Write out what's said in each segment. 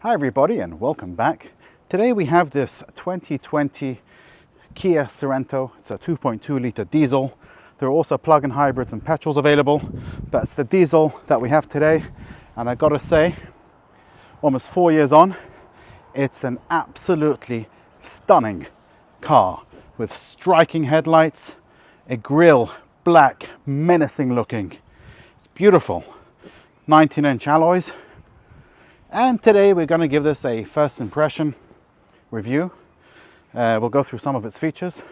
Hi everybody and welcome back. Today we have this 2020 Kia Sorento. It's a 2.2 litre diesel. There are also plug-in hybrids and petrols available, but it's the diesel that we have today. And I gotta say, almost 4 years on, it's an absolutely stunning car with striking headlights, a grille, black, menacing looking. It's beautiful. 19-inch alloys. And today we're going to give this a first impression review. We'll go through some of its features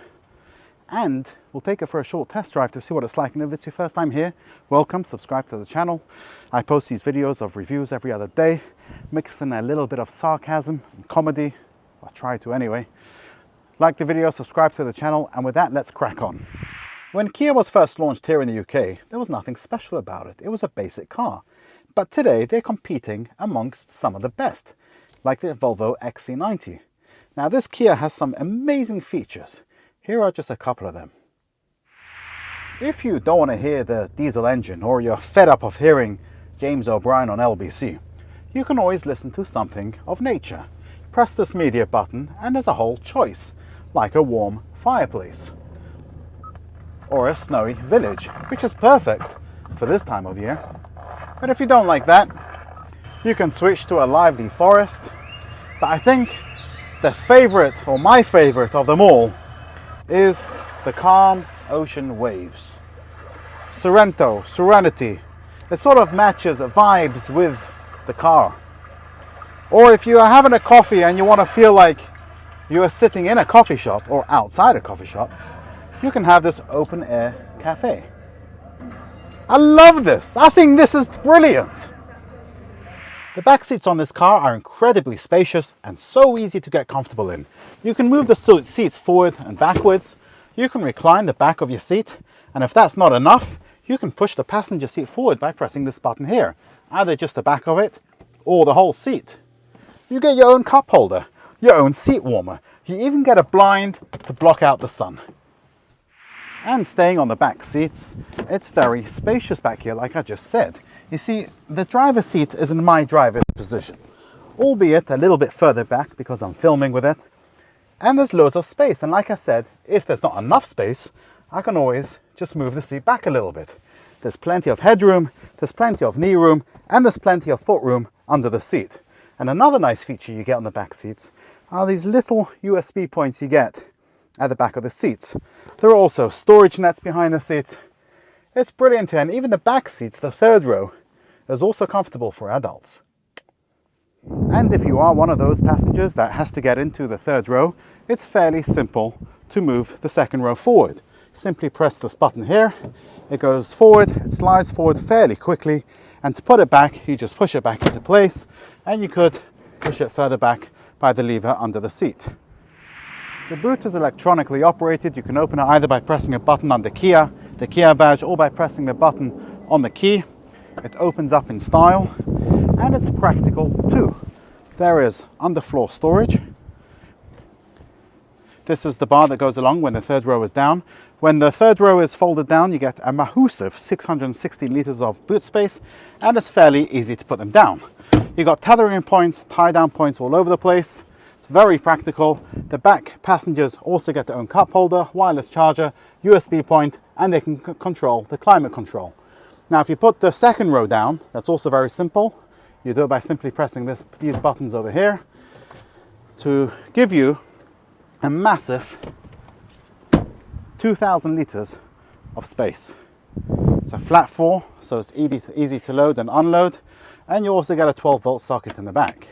and we'll take it for a short test drive to see what it's like. And if it's your first time here, welcome, subscribe to the channel. I post these videos of reviews every other day, mixing a little bit of sarcasm and comedy. I try to anyway. Like the video, subscribe to the channel, and with that, let's crack on. When Kia was first launched here in the UK, there was nothing special about it. It was a basic car. But today they're competing amongst some of the best, like the Volvo XC90. Now this Kia has some amazing features. Here are just a couple of them. If you don't want to hear the diesel engine, or you're fed up of hearing James O'Brien on LBC, you can always listen to something of nature. Press this media button and there's a whole choice, like a warm fireplace or a snowy village, which is perfect for this time of year. But if you don't like that, you can switch to a lively forest. But I think the favorite, or my favorite of them all, is the calm ocean waves. Sorento, Serenity. It sort of matches vibes with the car. Or if you are having a coffee and you want to feel like you are sitting in a coffee shop or outside a coffee shop, you can have this open air cafe. I love this. I think this is brilliant. The back seats on this car are incredibly spacious and so easy to get comfortable in. You can move the seats forward and backwards. You can recline the back of your seat. And if that's not enough, you can push the passenger seat forward by pressing this button here. Either just the back of it or the whole seat. You get your own cup holder, your own seat warmer. You even get a blind to block out the sun. And staying on the back seats, it's very spacious back here, like I just said. You see, the driver's seat is in my driver's position, albeit a little bit further back because I'm filming with it. And there's loads of space. And like I said, if there's not enough space, I can always just move the seat back a little bit. There's plenty of headroom, there's plenty of knee room, and there's plenty of foot room under the seat. And another nice feature you get on the back seats are these little USB points you get at the back of the seats. There are also storage nets behind the seats. It's brilliant here, and even the back seats, the third row, is also comfortable for adults. And if you are one of those passengers that has to get into the third row, it's fairly simple to move the second row forward. Simply press this button here, it goes forward, it slides forward fairly quickly, and to put it back, you just push it back into place, and you could push it further back by the lever under the seat. The boot is electronically operated. You can open it either by pressing a button on the Kia badge, or by pressing the button on the key. It opens up in style, and it's practical too. There is underfloor storage. This is the bar that goes along when the third row is down. When the third row is folded down, you get a massive 660 litres of boot space, and it's fairly easy to put them down. You've got tethering points, tie-down points all over the place. Very practical. The back passengers also get their own cup holder, wireless charger, USB point, and they can control the climate control. Now if you put the second row down, that's also very simple. You do it by simply pressing these buttons over here to give you a massive 2,000 litres of space. It's a flat 4, so it's easy to load and unload, and you also get a 12-volt socket in the back.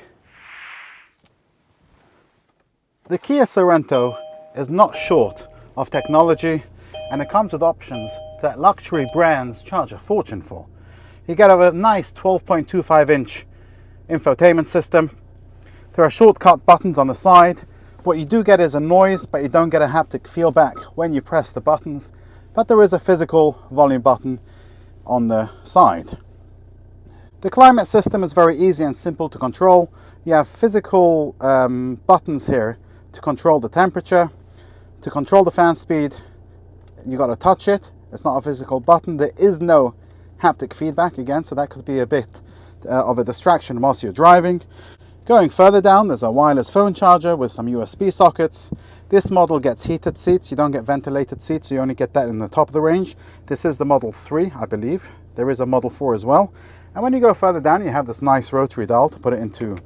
The Kia Sorento is not short of technology, and it comes with options that luxury brands charge a fortune for. You get a nice 12.25-inch infotainment system. There are shortcut buttons on the side. What you do get is a noise, but you don't get a haptic feedback when you press the buttons. But there is a physical volume button on the side. The climate system is very easy and simple to control. You have physical buttons here to control the temperature, to control the fan speed. You got to touch it. It's not a physical button. There is no haptic feedback again, so that could be a bit of a distraction whilst you're driving. Going further down, there's a wireless phone charger with some USB sockets. This model gets heated seats. You don't get ventilated seats, so you only get that in the top of the range. This is the Model 3, I believe. There is a Model 4 as well. And when you go further down, you have this nice rotary dial to put it into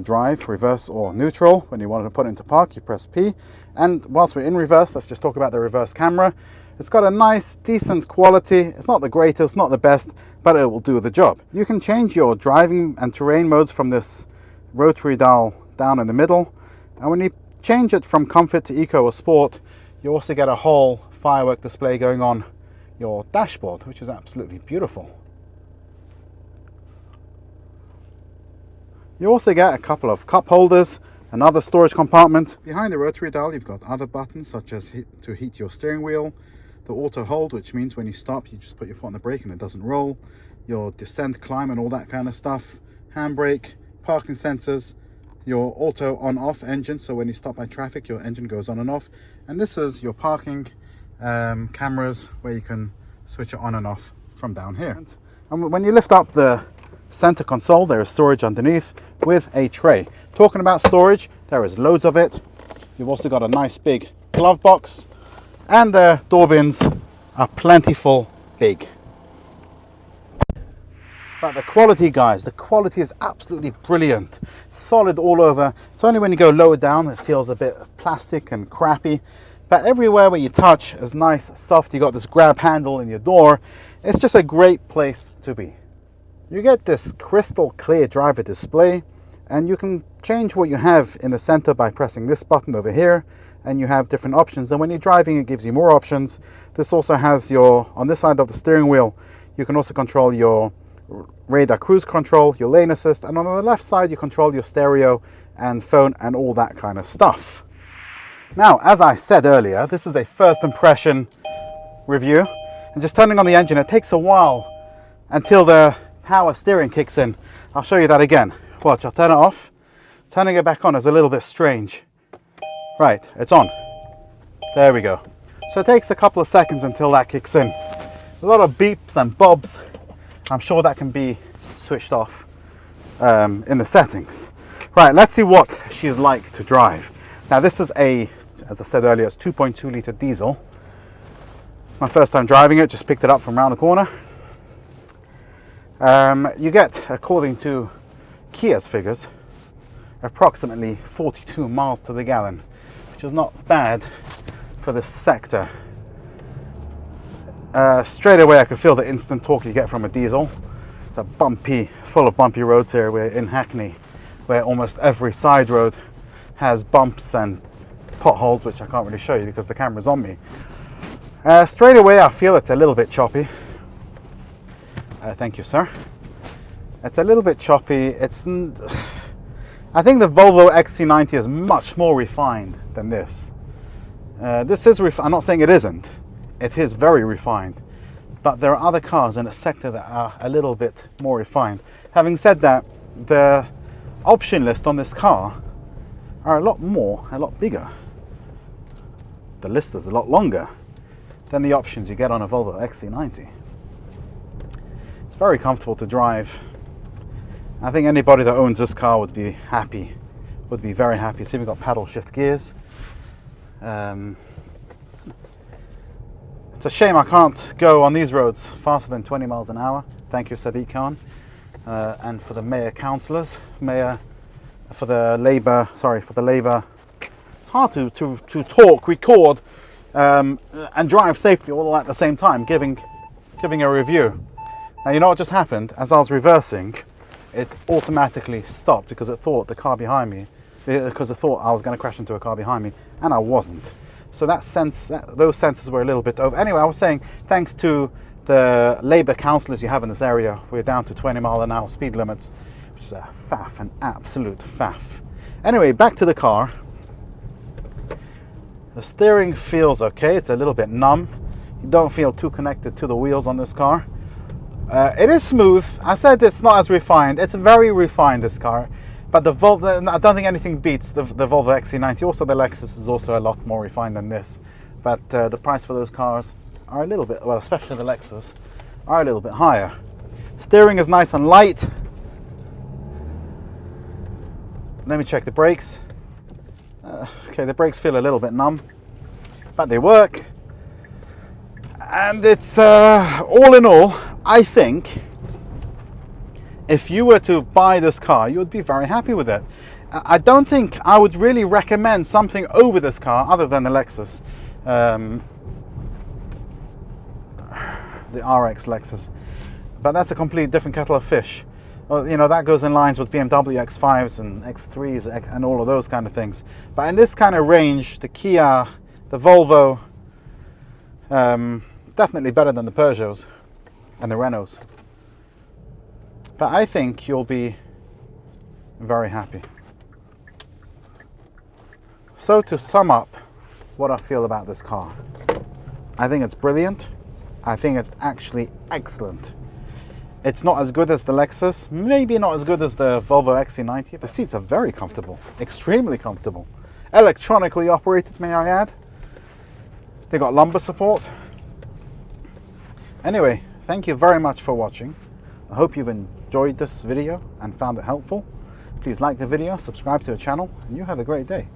drive, reverse, or neutral. When you want to put it into park, you press P. And whilst we're in reverse, let's just talk about the reverse camera. It's got a nice, decent quality. It's not the greatest, not the best, but it will do the job. You can change your driving and terrain modes from this rotary dial down in the middle. And when you change it from comfort to eco or sport, you also get a whole firework display going on your dashboard, which is absolutely beautiful. You also get a couple of cup holders, another storage compartment. Behind the rotary dial, you've got other buttons such as to heat your steering wheel, the auto hold, which means when you stop, you just put your foot on the brake and it doesn't roll, your descent, climb, and all that kind of stuff, handbrake, parking sensors, your auto on-off engine, so when you stop by traffic, your engine goes on and off. And this is your parking cameras, where you can switch it on and off from down here. And when you lift up the center console, there is storage underneath with a tray. Talking about storage, there is loads of it. You've also got a nice big glove box, and the door bins are plentiful big. But the quality, guys, the quality is absolutely brilliant. Solid all over. It's only when you go lower down it feels a bit plastic and crappy. But everywhere where you touch is nice, soft. You got this grab handle in your door. It's just a great place to be. You get this crystal clear driver display, and you can change what you have in the center by pressing this button over here, and you have different options. And when you're driving, it gives you more options. This also has your, on this side of the steering wheel, you can also control your radar cruise control, your lane assist, and on the left side you control your stereo and phone and all that kind of stuff. Now, as I said earlier, this is a first impression review, and just turning on the engine, it takes a while until the power steering kicks in. I'll show you that again. Watch, I'll turn it off. Turning it back on is a little bit strange. Right, it's on. There we go. So it takes a couple of seconds until that kicks in. A lot of beeps and bobs. I'm sure that can be switched off in the settings. Right, let's see what she's like to drive. Now this is a, as I said earlier, it's 2.2 litre diesel. My first time driving it, just picked it up from around the corner. You get, according to Kia's figures, approximately 42 miles to the gallon, which is not bad for this sector. Straight away I could feel the instant torque you get from a diesel. It's a bumpy, full of bumpy roads here. We're in Hackney, where almost every side road has bumps and potholes, which I can't really show you because the camera's on me. Straight away I feel it's a little bit choppy. Thank you, sir. It's a little bit choppy. I think the Volvo XC90 is much more refined than this. This is I'm not saying it isn't. It is very refined, but there are other cars in the sector that are a little bit more refined. Having said that, the option list on this car are a lot bigger. The list is a lot longer than the options you get on a Volvo XC90. It's very comfortable to drive. I think anybody that owns this car would be happy, would be very happy. See, we've got paddle shift gears. It's a shame I can't go on these roads faster than 20 miles an hour. Thank you, Sadiq Khan. And for the mayor councillors, for the Labour, hard to talk, record, and drive safely all at the same time, giving a review. Now, you know what just happened? As I was reversing, it automatically stopped because it thought the car behind me, because it thought I was going to crash into a car behind me, and I wasn't. So those sensors were a little bit over. Anyway, I was saying, thanks to the Labour councillors you have in this area, we're down to 20 mile an hour speed limits, which is a faff, an absolute faff. Anyway, back to the car. The steering feels okay. It's a little bit numb. You don't feel too connected to the wheels on this car. It is smooth. I said it's not as refined. It's very refined, this car. But the Volvo, I don't think anything beats the Volvo XC90. Also, the Lexus is also a lot more refined than this. But the price for those cars are a little bit, well, especially the Lexus, are a little bit higher. Steering is nice and light. Let me check the brakes. Okay, the brakes feel a little bit numb, but they work. And it's all in all, I think if you were to buy this car, you would be very happy with it. I don't think I would really recommend something over this car other than the Lexus, the RX Lexus. But that's a completely different kettle of fish. Well, you know, that goes in lines with BMW X5s and X3s and all of those kind of things. But in this kind of range, the Kia, the Volvo, definitely better than the Peugeots and the Renaults. But I think you'll be very happy. So to sum up what I feel about this car, I think it's brilliant. I think it's actually excellent. It's not as good as the Lexus, maybe not as good as the Volvo XC90. The seats are very comfortable, extremely comfortable. Electronically operated, may I add. They got lumbar support. Anyway, thank you very much for watching. I hope you've enjoyed this video and found it helpful. Please like the video, subscribe to the channel, and you have a great day.